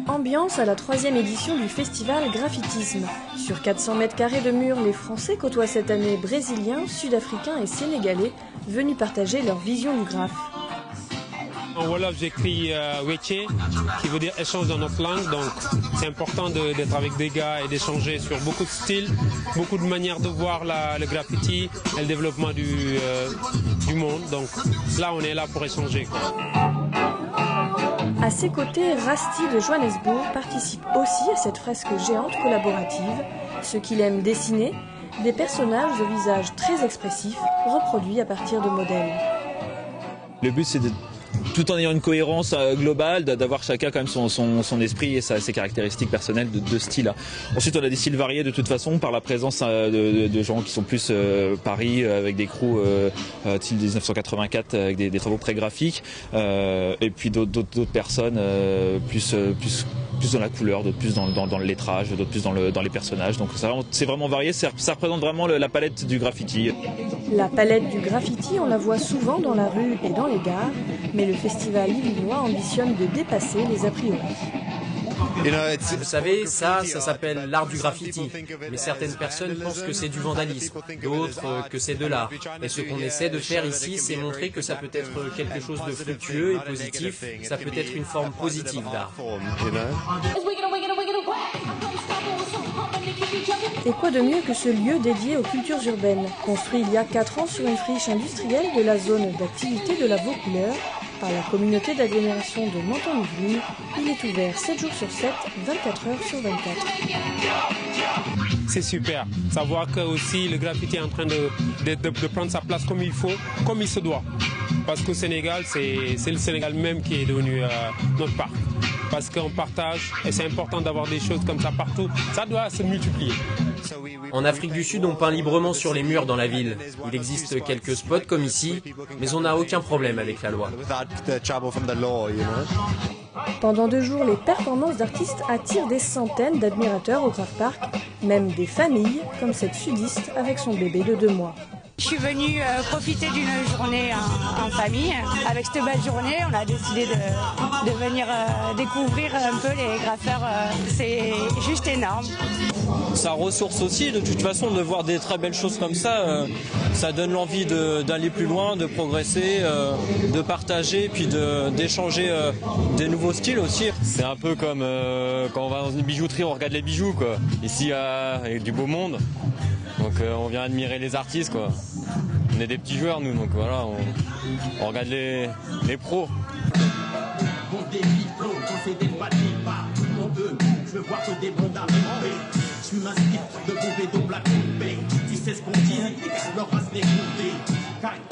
Ambiance à la 3e édition du festival Graffitisme. Sur 400 mètres carrés de murs, les Français côtoient cette année Brésiliens, Sud-Africains et Sénégalais venus partager leur vision du graphe. En Wolof, j'écris Weche, qui veut dire échange dans notre langue. Donc, c'est important d'être avec des gars et d'échanger sur beaucoup de styles, beaucoup de manières de voir le graffiti et le développement du monde. Donc, là, on est là pour échanger, quoi. À ses côtés, Rasti de Johannesburg participe aussi à cette fresque géante collaborative. Ce qu'il aime dessiner, des personnages au visage très expressif, reproduits à partir de modèles. Le but, c'est tout en ayant une cohérence globale, d'avoir chacun quand même son esprit et ses caractéristiques personnelles de style. Ensuite, on a des styles variés de toute façon par la présence de gens qui sont plus Paris avec des crews style 1984 avec des travaux très graphiques et puis d'autres personnes plus dans la couleur, d'autres plus dans le lettrage, d'autres plus dans les personnages. Donc c'est vraiment varié, ça représente vraiment la palette du graffiti. La palette du graffiti, on la voit souvent dans la rue et dans les gares, mais le festival lillois ambitionne de dépasser les a priori. Vous savez, ça s'appelle l'art du graffiti. Mais certaines personnes pensent que c'est du vandalisme, d'autres que c'est de l'art. Et ce qu'on essaie de faire ici, c'est montrer que ça peut être quelque chose de fructueux et positif, ça peut être une forme positive d'art. Et quoi de mieux que ce lieu dédié aux cultures urbaines, construit il y a 4 ans sur une friche industrielle de la zone d'activité de la Vaucouleurs, par la communauté d'agglomération de Menton-Yvelines. Il est ouvert 7 jours sur 7, 24 heures sur 24. C'est super. Savoir que aussi le graffiti est en train de prendre sa place comme il faut, comme il se doit. Parce qu'au Sénégal, c'est le Sénégal même qui est devenu notre parc. Parce qu'on partage et c'est important d'avoir des choses comme ça partout. Ça doit se multiplier. En Afrique du Sud, on peint librement sur les murs dans la ville. Il existe quelques spots comme ici, mais on n'a aucun problème avec la loi. Pendant 2 jours, les performances d'artistes attirent des centaines d'admirateurs au Graph Park, même des familles, comme cette sudiste avec son bébé de 2 mois. Je suis venue profiter d'une journée en famille. Avec cette belle journée, on a décidé de venir découvrir un peu les graffeurs. C'est juste énorme. Ça ressource aussi, de toute façon, de voir des très belles choses comme ça. Ça donne l'envie d'aller plus loin, de progresser, de partager, puis d'échanger des nouveaux styles aussi. C'est un peu comme quand on va dans une bijouterie, on regarde les bijoux, quoi. Ici, il y a du beau monde. Donc on vient admirer les artistes, quoi. On est des petits joueurs, nous, donc voilà, on regarde les pros. Je